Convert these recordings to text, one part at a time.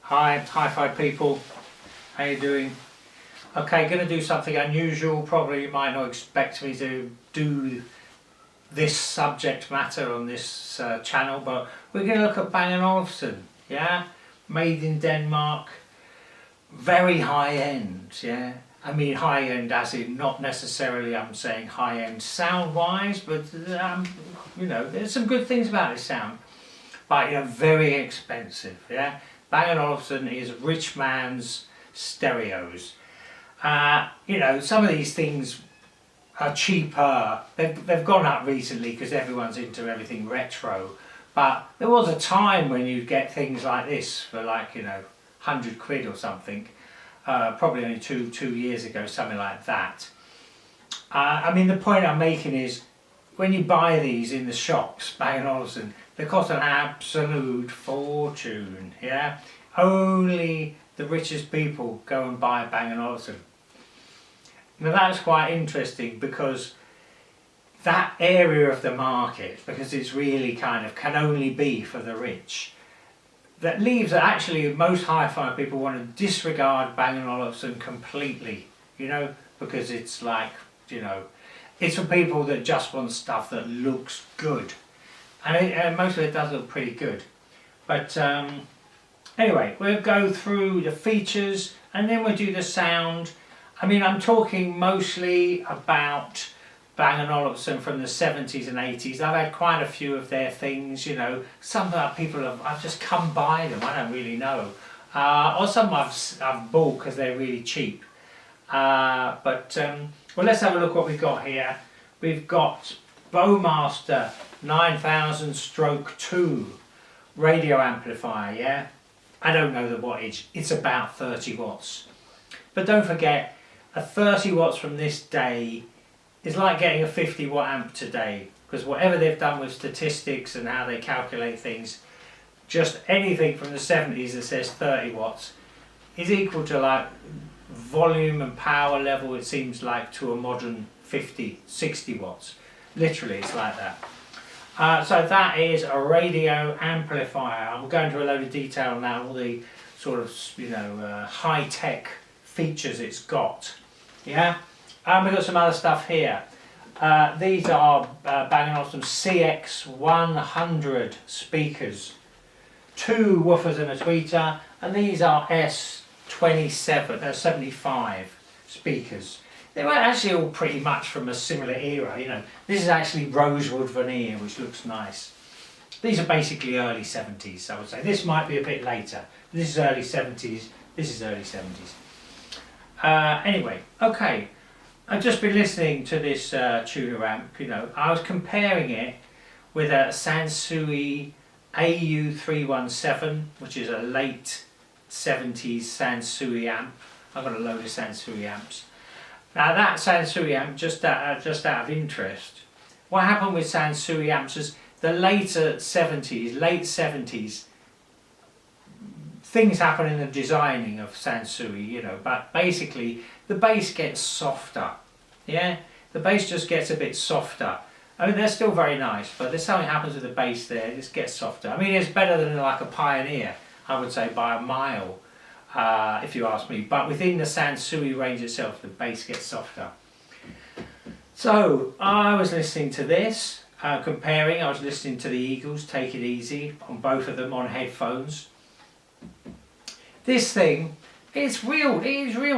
Hi, hi-fi people. How you doing? Okay, going to do something unusual. Probably you might not expect me to do this subject matter on this channel, but we're going to look at Bang and Olufsen. Yeah, made in Denmark. Very high end. Yeah, I mean high end as in not necessarily I'm saying high end sound wise, but you know, there's some good things about this sound. But you know, very expensive. Yeah. Bang and Olufsen is rich man's stereos. You know, some of these things are cheaper. They've gone up recently because everyone's into everything retro. But there was a time when you'd get things like this for like, you know, 100 quid or something. Probably only two years ago, something like that. I mean, the point I'm making is when you buy these in the shops, Bang and Olufsen, they cost an absolute fortune, yeah? Only the richest people go and buy Bang and Olufsen. Now that's quite interesting because that area of the market, because it's really kind of can only be for the rich, that leaves that actually most hi-fi people want to disregard Bang and Olufsen completely, you know, because it's like, you know, it's for people that just want stuff that looks good. And most of it does look pretty good. But anyway, we'll go through the features and then we'll do the sound. I mean, I'm talking mostly about Bang and Olufsen from the 70s and 80s. I've had quite a few of their things, you know. Some people I've just come by them, I don't really know. Or some I've bought because they're really cheap. Well, let's have a look what we've got here. We've got Bowmaster 9000/2 radio amplifier, yeah? I don't know the wattage, it's about 30 watts. But don't forget, a 30 watts from this day is like getting a 50 watt amp today, because whatever they've done with statistics and how they calculate things, just anything from the 70s that says 30 watts is equal to like volume and power level, it seems like, to a modern 50, 60 watts. Literally, it's like that. So that is a radio amplifier. I'll go into a load of detail now, all the sort of, you know, high-tech features it's got. Yeah? We've got some other stuff here. These are Bang & Olufsen CX100 speakers. 2 woofers and a tweeter, and these are S75 speakers. They were actually all pretty much from a similar era, you know. This is actually rosewood veneer, which looks nice. These are basically early 70s, I would say. This might be a bit later. This is early 70s, this is early 70s. Anyway, okay. I've just been listening to this tuner amp, you know. I was comparing it with a Sansui AU317, which is a late 70s Sansui amp. I've got a load of Sansui amps. Now that Sansui amp, just out of interest, what happened with Sansui amps is the late 70s, things happen in the designing of Sansui, you know, but basically the bass gets softer, yeah? The bass just gets a bit softer. I mean, they're still very nice, but there's something happens with the bass there, it just gets softer. I mean, it's better than like a Pioneer, I would say, by a mile. If you ask me, but within the Sansui range itself, the bass gets softer. So I was listening to this, comparing. I was listening to the Eagles, Take It Easy, on both of them on headphones. This thing, it is real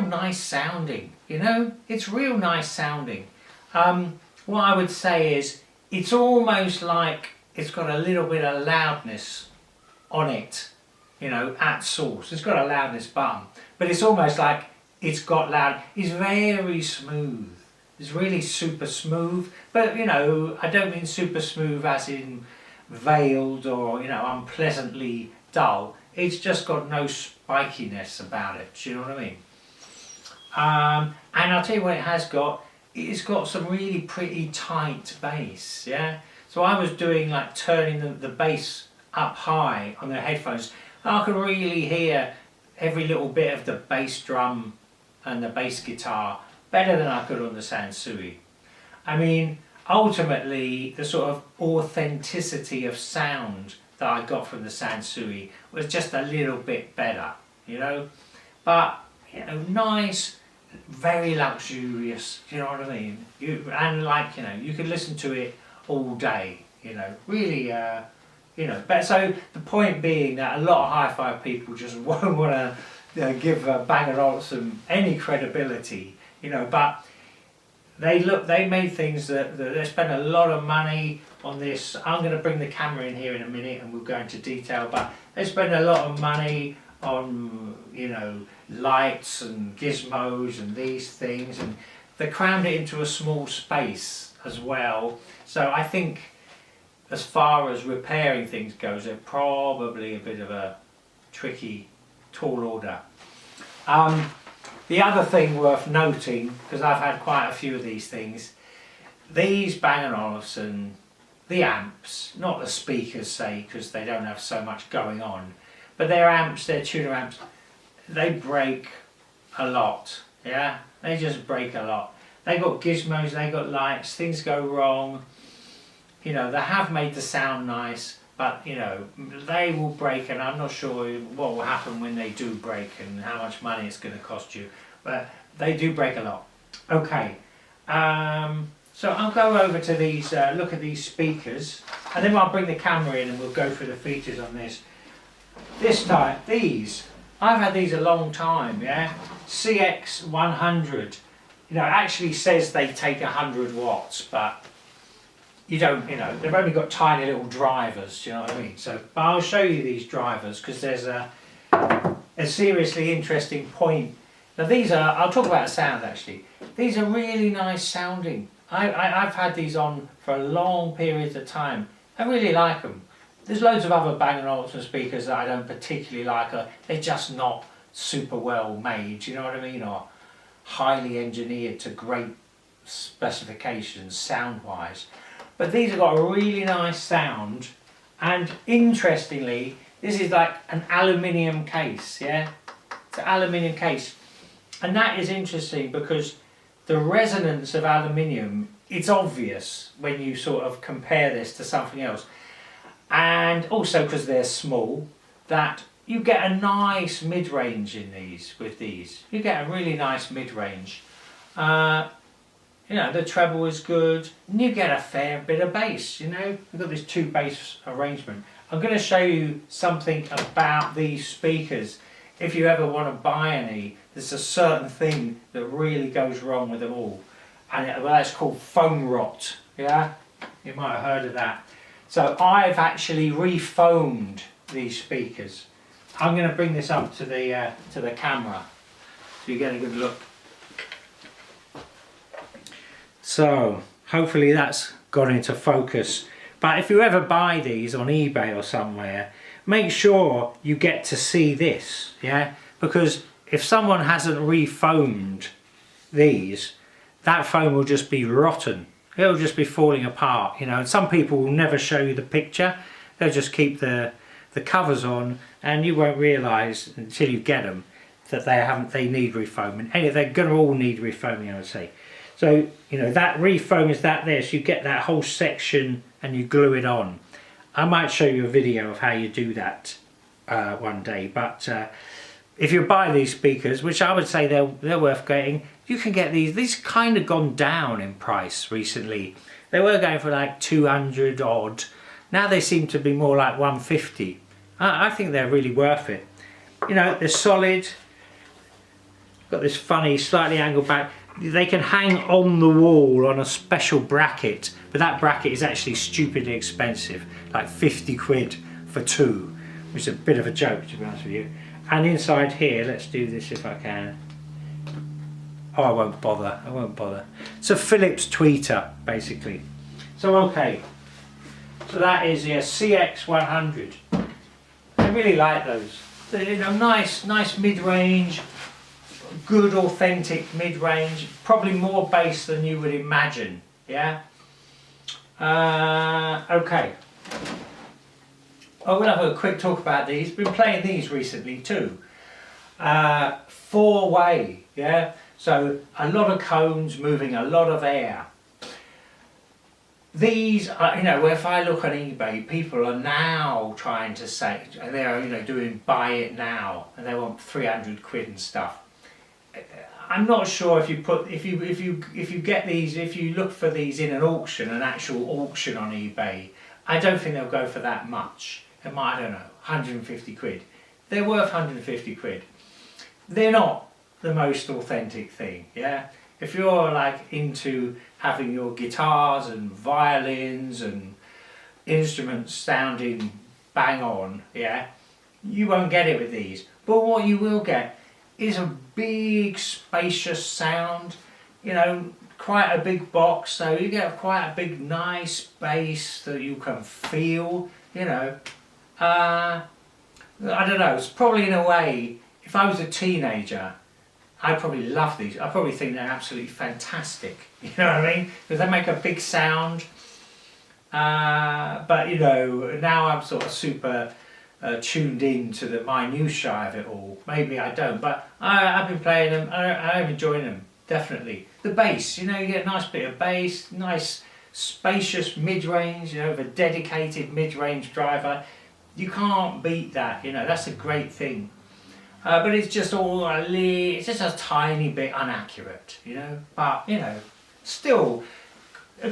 nice sounding. You know, it's real nice sounding. What I would say is, it's almost like it's got a little bit of loudness on it. You know, at source. It's got a loudness button, but it's almost like it's got loud. It's very smooth. It's really super smooth, but you know, I don't mean super smooth as in veiled or, you know, unpleasantly dull. It's just got no spikiness about it. Do you know what I mean? And I'll tell you what it has got. It's got some really pretty tight bass, yeah? So I was doing like turning the bass up high on the headphones. I could really hear every little bit of the bass drum and the bass guitar better than I could on the Sansui. I mean, ultimately, the sort of authenticity of sound that I got from the Sansui was just a little bit better, you know. But you know, nice, very luxurious. You know what I mean? And like, you know, you could listen to it all day. You know, really. You know, but so the point being that a lot of hi-fi people just won't want to give Bang and Olufsen any credibility, you know. But they made things that they spent a lot of money on this. I'm going to bring the camera in here in a minute, and we'll go into detail. But they spent a lot of money on, you know, lights and gizmos and these things, and they crammed it into a small space as well. So I think, as far as repairing things goes, they're probably a bit of a tricky, tall order. The other thing worth noting, because I've had quite a few of these things, these Bang & Olufsen, the amps, not the speakers say, because they don't have so much going on, but their amps, their tuner amps, they break a lot, yeah? They just break a lot. They got gizmos, they got lights, things go wrong. You know, they have made the sound nice, but you know, they will break, and I'm not sure what will happen when they do break and how much money it's going to cost you, but they do break a lot. Okay, so I'll go over to these, look at these speakers, and then I'll bring the camera in and we'll go through the features on this. This time, these, I've had these a long time, yeah? CX100, you know, it actually says they take 100 watts, but you don't, you know, they've only got tiny little drivers, do you know what I mean? So, but I'll show you these drivers because there's a seriously interesting point. Now these are, I'll talk about the sound actually. These are really nice sounding. I've had these on for a long period of time. I really like them. There's loads of other Bang & Olufsen speakers that I don't particularly like. They're just not super well made, you know what I mean? Or highly engineered to great specifications sound-wise. But these have got a really nice sound, and interestingly, this is like an aluminium case, yeah? It's an aluminium case. And that is interesting because the resonance of aluminium, it's obvious when you sort of compare this to something else. And also because they're small, that you get a nice mid-range in these, with these. You get a really nice mid-range. You know, the treble is good, and you get a fair bit of bass, you know. We've got this 2 bass arrangement. I'm going to show you something about these speakers. If you ever want to buy any, there's a certain thing that really goes wrong with them all. And well, that's called foam rot, yeah? You might have heard of that. So I've actually refoamed these speakers. I'm going to bring this up to the camera so you get a good look. So hopefully that's got into focus. But if you ever buy these on eBay or somewhere, make sure you get to see this, yeah? Because if someone hasn't refoamed these, that foam will just be rotten. It'll just be falling apart, you know. And some people will never show you the picture. They'll just keep the covers on, and you won't realise until you get them that they need refoaming. Anyway, they're going to all need refoaming, I would say. So, you know, that refoam is that there, so you get that whole section and you glue it on. I might show you a video of how you do that one day, but if you buy these speakers, which I would say they're worth getting, you can get these kind of gone down in price recently. They were going for like 200 odd, now they seem to be more like 150. I think they're really worth it. You know, they're solid, got this funny slightly angled back. They can hang on the wall on a special bracket, but that bracket is actually stupidly expensive, like 50 quid for 2, which is a bit of a joke, to be honest with you. And inside here, let's do this if I can. Oh, I won't bother. It's a Philips tweeter, basically. So, okay. So that is a CX100. I really like those. They're, you know, nice mid-range. Good authentic mid-range, probably more bass than you would imagine, yeah? Okay. Oh, we'll have a quick talk about these. Been playing these recently too. 4-way, yeah? So a lot of cones moving a lot of air. these are, you know, if I look on eBay, people are now trying to say, they're, you know, doing buy it now, and they want 300 quid and stuff. I'm not sure if you put, if you get these, if you look for these in an auction, an actual auction on eBay, I don't think they'll go for that much. It might, I don't know, 150 quid. They're worth 150 quid. They're not the most authentic thing, yeah? If you're like into having your guitars and violins and instruments sounding bang on, yeah, you won't get it with these. But what you will get is a big spacious sound, you know, quite a big box, so you get quite a big nice bass that you can feel, you know. I don't know, it's probably in a way, if I was a teenager, I'd probably love these. I probably think they're absolutely fantastic, you know what I mean? Because they make a big sound. But you know, now I'm sort of super tuned in to the minutiae of it all. Maybe I don't, but I've been playing them. I'm enjoying them, definitely. The bass, you know, you get a nice bit of bass, nice spacious mid-range, you know, with a dedicated mid-range driver. You can't beat that, you know, that's a great thing. But it's just all it's just a tiny bit inaccurate, you know, but, you know, still,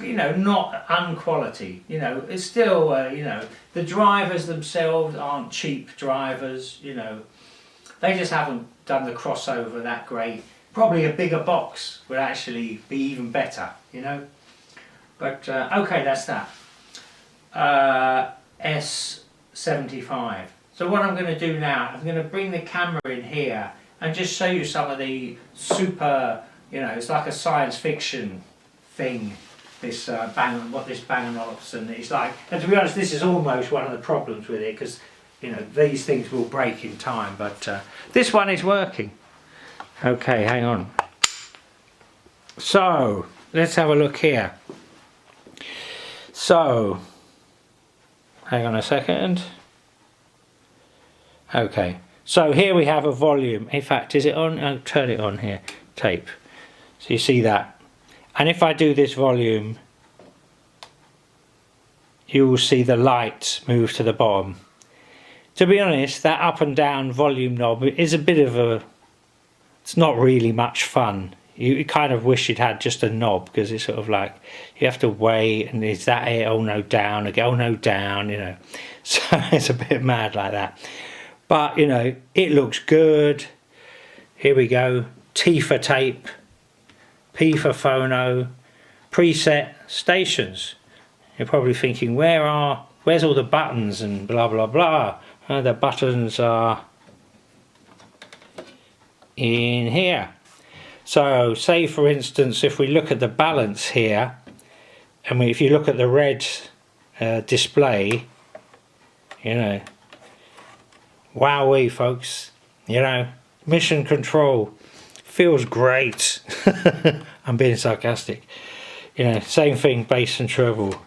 you know, not unquality, you know, it's still, you know, the drivers themselves aren't cheap drivers, you know, they just haven't done the crossover that great. Probably a bigger box would actually be even better, you know, but, okay, that's that. S75. So what I'm going to do now, I'm going to bring the camera in here and just show you some of the super, you know, it's like a science fiction thing, this Bang and Olufsen is like. And to be honest, this is almost one of the problems with it, because, you know, these things will break in time, but this one is working. Okay, hang on. So, let's have a look here. So, hang on a second. Okay, so here we have a volume. In fact, is it on? I'll turn it on here. Tape. So you see that. And if I do this volume, you will see the light move to the bottom. To be honest, that up and down volume knob is a bit of a... It's not really much fun. You kind of wish you'd had just a knob, because it's sort of like you have to wait, and is that it? Oh no, down again. Oh no, down, you know. So it's a bit mad like that. But, you know, it looks good. Here we go. T for tape, P for phono, preset stations. You're probably thinking, where's all the buttons and blah blah blah. The buttons are in here. So say for instance, if we look at the balance here, and if you look at the red display, you know, wowee folks, you know, mission control feels great. I'm being sarcastic, you know. Same thing, bass and treble,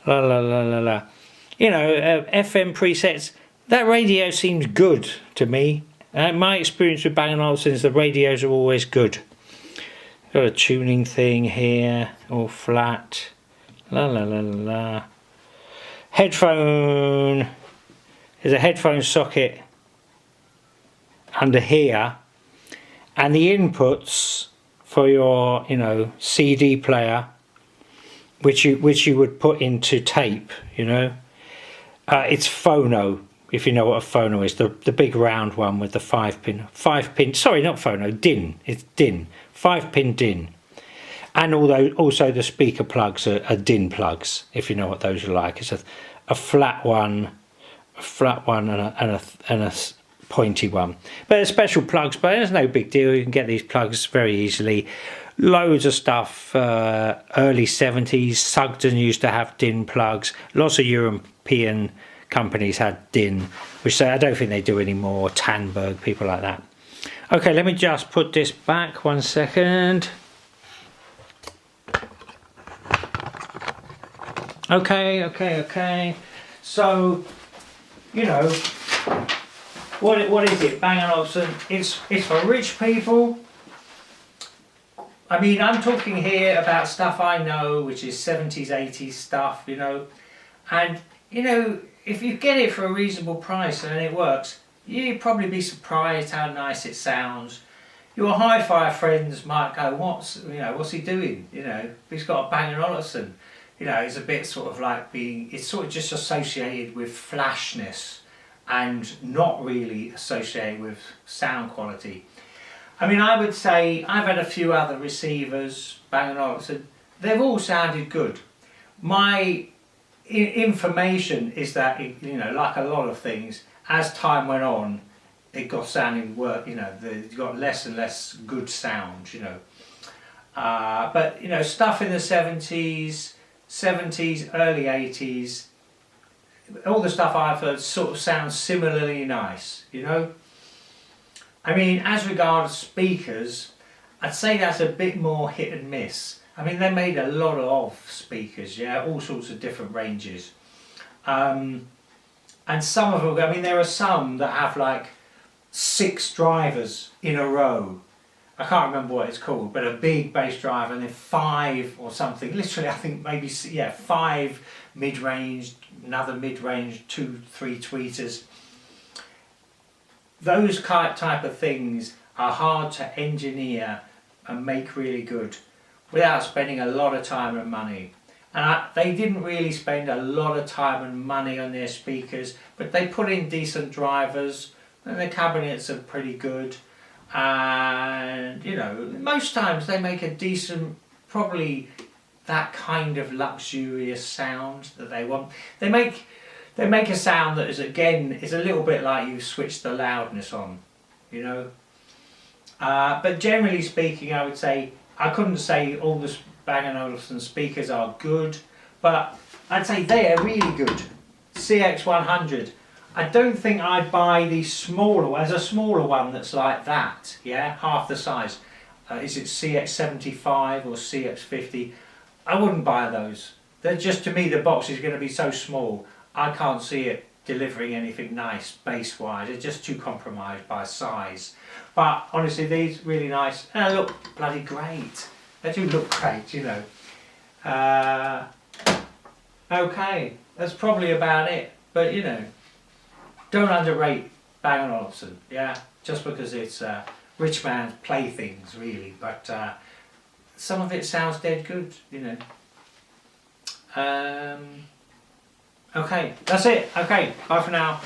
la la la la la, you know. FM presets, that radio seems good to me. My experience with Bang & Olufsen is the radios are always good. Got a tuning thing here, all flat, la la la la la. Headphone, there's a headphone socket under here, and the inputs for your, you know, CD player, which you would put into tape, you know. It's phono, if you know what a phono is, the big round one with the 5-pin, sorry, not phono, DIN, it's DIN, 5-pin DIN. And also the speaker plugs are DIN plugs, if you know what those are like. It's a flat one, and a pointy one. But they're special plugs, but there's no big deal. You can get these plugs very easily. Loads of stuff. Early 70s, Sugden used to have DIN plugs. Lots of European companies had DIN, which I don't think they do anymore. Tandberg, people like that. Okay, let me just put this back 1 second. Okay. So, you know, what is it? Bang & Olufsen. It's for rich people. I mean, I'm talking here about stuff I know, which is 70s, 80s stuff, you know, and, you know, if you get it for a reasonable price and it works, you'd probably be surprised how nice it sounds. Your hi-fi friends might go, what's he doing? You know, he's got a Bang and Olufsen. You know, it's a bit sort of like it's sort of just associated with flashness and not really associated with sound quality. I mean, I would say I've had a few other receivers, Bang & Olufsen, they've all sounded good. My information is that, you know, like a lot of things, as time went on, it got sounding worse, you know, it got less and less good sound, you know. But, you know, stuff in the 70s, early 80s, all the stuff I've heard sort of sounds similarly nice, you know. I mean, as regards speakers, I'd say that's a bit more hit and miss. I mean, they made a lot of speakers, yeah, all sorts of different ranges. And some of them, I mean, there are some that have like 6 drivers in a row. I can't remember what it's called, but a big bass driver and then 5 or something. Literally, I think maybe, yeah, 5 mid-range, another mid-range, 2, 3 tweeters. Those type of things are hard to engineer and make really good without spending a lot of time and money. And they didn't really spend a lot of time and money on their speakers, but they put in decent drivers and the cabinets are pretty good. And, you know, most times they make a decent, probably that kind of luxurious sound that they want. They make a sound that is, again, is a little bit like you've switched the loudness on, you know. But generally speaking, I would say, I couldn't say all the Bang & Olufsen speakers are good, but I'd say they are really good. CX100. I don't think I'd buy the smaller one. There's a smaller one that's like that, yeah, half the size. Is it CX75 or CX50? I wouldn't buy those. They're just, to me, the box is going to be so small. I can't see it delivering anything nice bass-wise. It's just too compromised by size. But honestly, these really nice and they look bloody great. They do look great, you know. Okay, that's probably about it. But you know, don't underrate Bang & Olufsen, yeah? Just because it's rich man's playthings, really. But some of it sounds dead good, you know. Okay, that's it. Okay, bye for now.